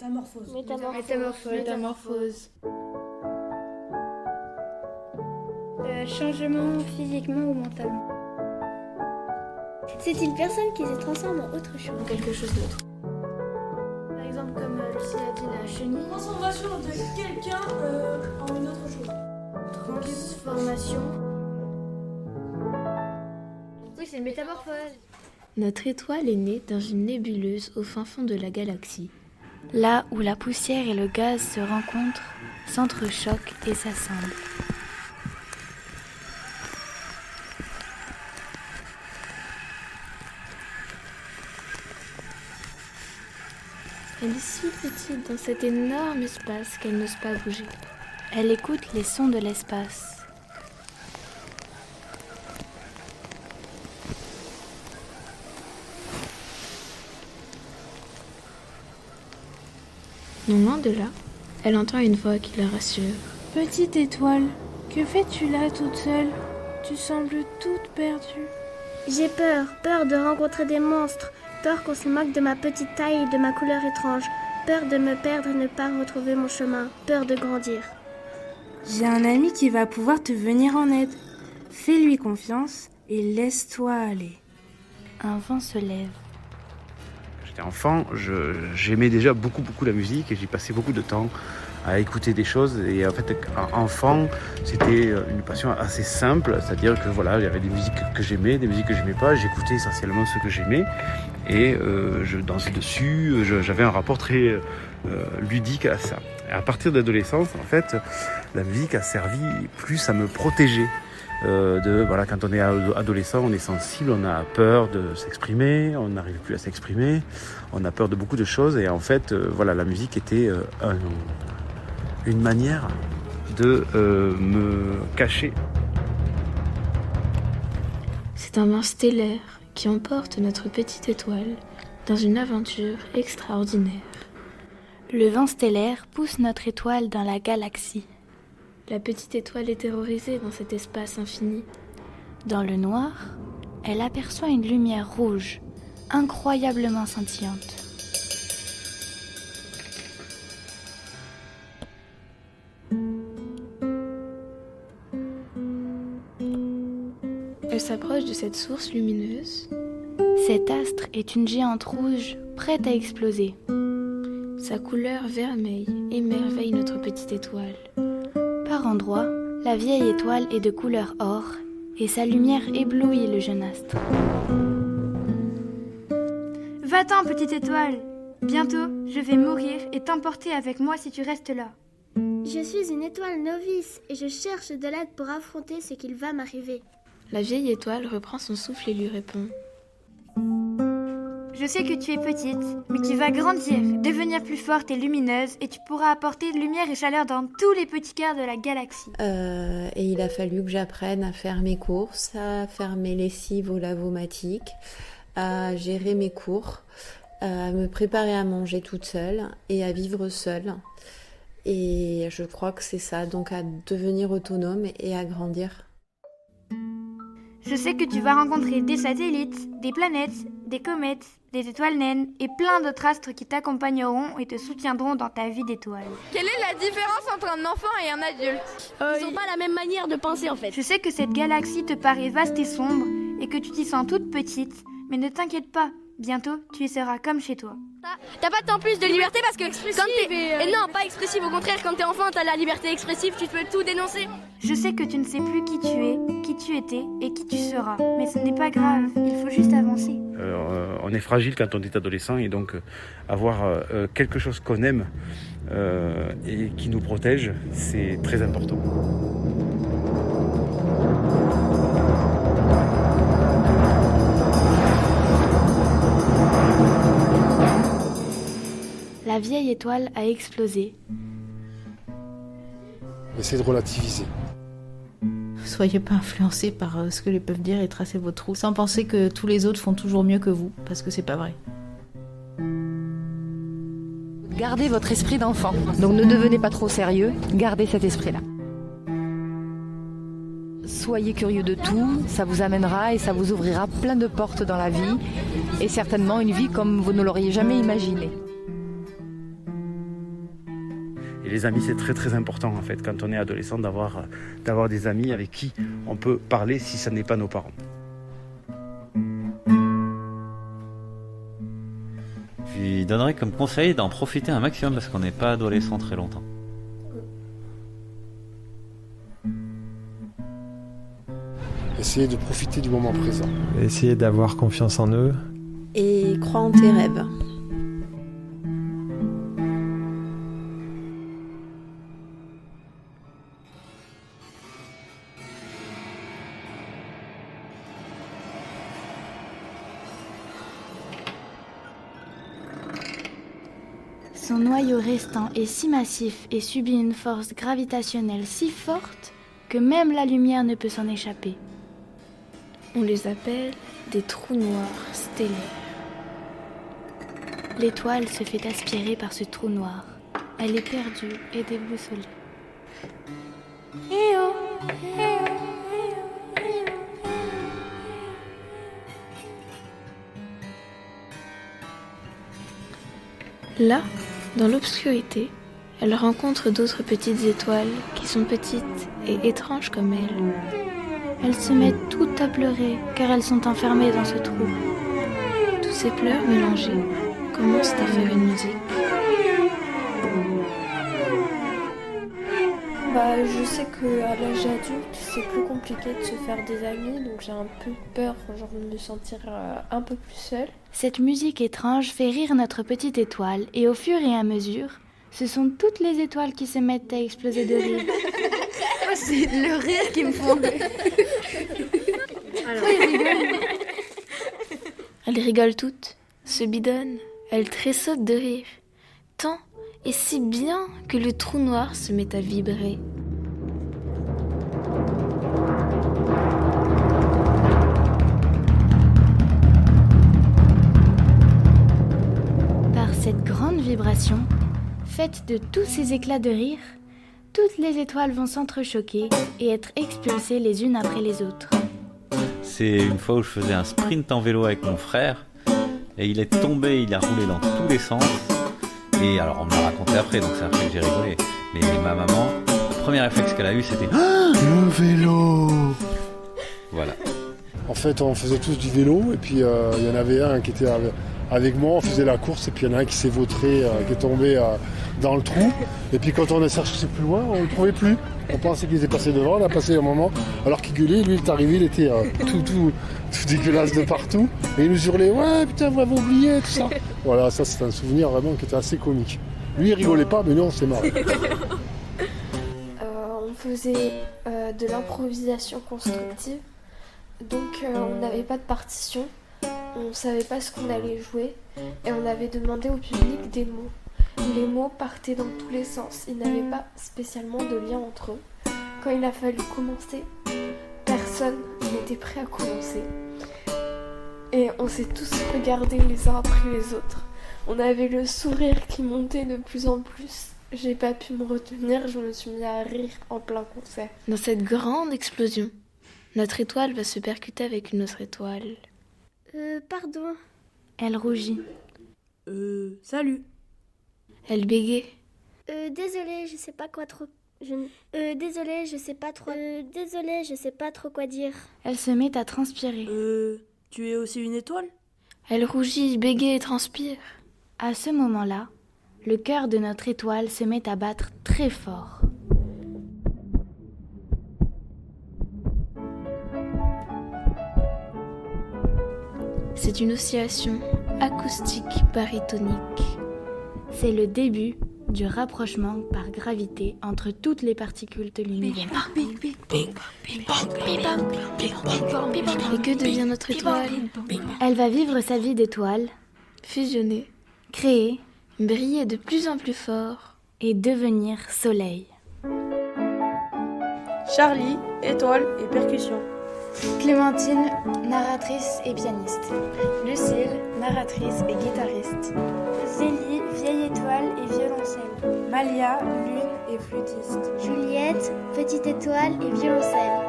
Métamorphose. Métamorphose. Changement physiquement ou mentalement. C'est une personne qui se transforme en autre chose. Quelque chose d'autre. Par exemple, comme Lucie a dit, la chenille. Transformation de quelqu'un en une autre chose. Transformation. Oui, c'est une métamorphose. Notre étoile est née dans une nébuleuse au fin fond de la galaxie. Là où la poussière et le gaz se rencontrent, s'entrechoquent et s'assemblent. Elle est si petite dans cet énorme espace qu'elle n'ose pas bouger. Elle écoute les sons de l'espace. Non loin de là, elle entend une voix qui la rassure. Petite étoile, que fais-tu là toute seule? Tu sembles toute perdue. J'ai peur de rencontrer des monstres, peur qu'on se moque de ma petite taille et de ma couleur étrange, peur de me perdre et ne pas retrouver mon chemin, peur de grandir. J'ai un ami qui va pouvoir te venir en aide. Fais-lui confiance et laisse-toi aller. Un vent se lève. J'étais enfant, j'aimais déjà beaucoup la musique et j'y passais beaucoup de temps à écouter des choses. Et en fait, enfant, c'était une passion assez simple, c'est-à-dire que voilà, il y avait des musiques que j'aimais, des musiques que j'aimais pas. J'écoutais essentiellement ce que j'aimais et je dansais dessus. J'avais un rapport très ludique à ça. Et à partir de l'adolescence, en fait, la musique a servi plus à me protéger. Voilà, quand on est adolescent, on est sensible, on a peur de s'exprimer, on n'arrive plus à s'exprimer, on a peur de beaucoup de choses et en fait, voilà, la musique était une manière de me cacher. C'est un vent stellaire qui emporte notre petite étoile dans une aventure extraordinaire. Le vent stellaire pousse notre étoile dans la galaxie. La petite étoile est terrorisée dans cet espace infini. Dans le noir, elle aperçoit une lumière rouge, incroyablement scintillante. Elle s'approche de cette source lumineuse. Cet astre est une géante rouge prête à exploser. Sa couleur vermeille émerveille notre petite étoile. Par endroits, la vieille étoile est de couleur or et sa lumière éblouit le jeune astre. Va-t'en, petite étoile. Bientôt, je vais mourir et t'emporter avec moi si tu restes là. Je suis une étoile novice et je cherche de l'aide pour affronter ce qu'il va m'arriver. La vieille étoile reprend son souffle et lui répond. Je sais que tu es petite, mais tu vas grandir, devenir plus forte et lumineuse et tu pourras apporter lumière et chaleur dans tous les petits cœurs de la galaxie. Et il a fallu que j'apprenne à faire mes courses, à faire mes lessives au lavomatique, à gérer mes cours, à me préparer à manger toute seule et à vivre seule. Et je crois que c'est ça, donc à devenir autonome et à grandir. Je sais que tu vas rencontrer des satellites, des planètes, des comètes, des étoiles naines et plein d'autres astres qui t'accompagneront et te soutiendront dans ta vie d'étoile. Quelle est la différence entre un enfant et un adulte? Ils n'ont pas la même manière de penser en fait. Je sais que cette galaxie te paraît vaste et sombre et que tu t'y sens toute petite, mais ne t'inquiète pas, bientôt tu y seras comme chez toi. T'as pas tant plus de liberté parce que quand et non, pas expressive, au contraire, quand t'es enfant, t'as la liberté expressive, tu peux tout dénoncer. Je sais que tu ne sais plus qui tu es, qui tu étais et qui tu seras, mais ce n'est pas grave, il faut juste avancer. On est fragile quand on est adolescent et donc avoir quelque chose qu'on aime et qui nous protège, c'est très important. La vieille étoile a explosé. Essayez de relativiser. Soyez pas influencés par ce que les peuvent dire et tracez votre route sans penser que tous les autres font toujours mieux que vous, parce que c'est pas vrai. Gardez votre esprit d'enfant. Donc ne devenez pas trop sérieux, gardez cet esprit-là. Soyez curieux de tout, ça vous amènera et ça vous ouvrira plein de portes dans la vie et certainement une vie comme vous ne l'auriez jamais imaginé. Et les amis, c'est très très important en fait, quand on est adolescent, d'avoir des amis avec qui on peut parler si ce n'est pas nos parents. Je lui donnerais comme conseil d'en profiter un maximum parce qu'on n'est pas adolescent très longtemps. Essayer de profiter du moment présent. Essayer d'avoir confiance en eux. Et crois en tes rêves. Son noyau restant est si massif et subit une force gravitationnelle si forte que même la lumière ne peut s'en échapper. On les appelle des trous noirs stellaires. L'étoile se fait aspirer par ce trou noir. Elle est perdue et déboussolée. Là, dans l'obscurité, elle rencontre d'autres petites étoiles qui sont petites et étranges comme elle. Elles se mettent toutes à pleurer car elles sont enfermées dans ce trou. Tous ces pleurs mélangés commencent à faire une musique. Je sais qu'à l'âge adulte, c'est plus compliqué de se faire des amis, donc j'ai un peu peur de me sentir un peu plus seule. Cette musique étrange fait rire notre petite étoile et au fur et à mesure, ce sont toutes les étoiles qui se mettent à exploser de rire. C'est le rire qui me font rire. Elles rigolent toutes, se bidonnent, elles tressautent de rire. Tant et si bien que le trou noir se met à vibrer. Par cette grande vibration, faite de tous ces éclats de rire, toutes les étoiles vont s'entrechoquer et être expulsées les unes après les autres. C'est une fois où je faisais un sprint en vélo avec mon frère et il est tombé, il a roulé dans tous les sens. Et alors on me l'a raconté après, donc c'est après que j'ai rigolé. Mais ma maman, le premier réflexe qu'elle a eu, c'était le vélo. Voilà. En fait, on faisait tous du vélo et puis il y en avait un qui était avec moi, on faisait la course et puis il y en a un qui s'est vautré, qui est tombé dans le trou. Et puis quand on a cherché plus loin, on ne le trouvait plus. On pensait qu'il était passé devant, on a passé un moment, alors qu'il gueulait, lui il est arrivé, il était tout dégueulasse de partout. Et il nous hurlait, ouais putain, vous m'avez oublié, tout ça. Voilà, ça c'est un souvenir vraiment qui était assez comique. Lui il rigolait pas, mais nous on s'est marré. On faisait de l'improvisation constructive, donc on n'avait pas de partition, on savait pas ce qu'on allait jouer, et on avait demandé au public des mots. Les mots partaient dans tous les sens, ils n'avaient pas spécialement de lien entre eux. Quand il a fallu commencer, personne n'était prêt à commencer. Et on s'est tous regardés les uns après les autres. On avait le sourire qui montait de plus en plus. J'ai pas pu me retenir, je me suis mis à rire en plein concert. Dans cette grande explosion, notre étoile va se percuter avec une autre étoile. Pardon. Elle rougit. Salut. Elle bégaye. Désolée, je sais pas quoi trop. Désolée, je sais pas trop. Désolée, je sais pas trop quoi dire. Elle se met à transpirer. Tu es aussi une étoile ? Elle rougit, bégaye et transpire. À ce moment-là, le cœur de notre étoile se met à battre très fort. C'est une oscillation acoustique barytonique. C'est le début du rapprochement par gravité entre toutes les particules de l'univers. Et que devient notre étoile ? Elle va vivre sa vie d'étoile, fusionner, créer, briller de plus en plus fort et devenir soleil. Charlie, étoile et percussion. Clémentine, narratrice et pianiste. Lucille, narratrice et guitariste. Zélie, vieille étoile et violoncelle. Malia, lune et flûtiste. Juliette, petite étoile et violoncelle.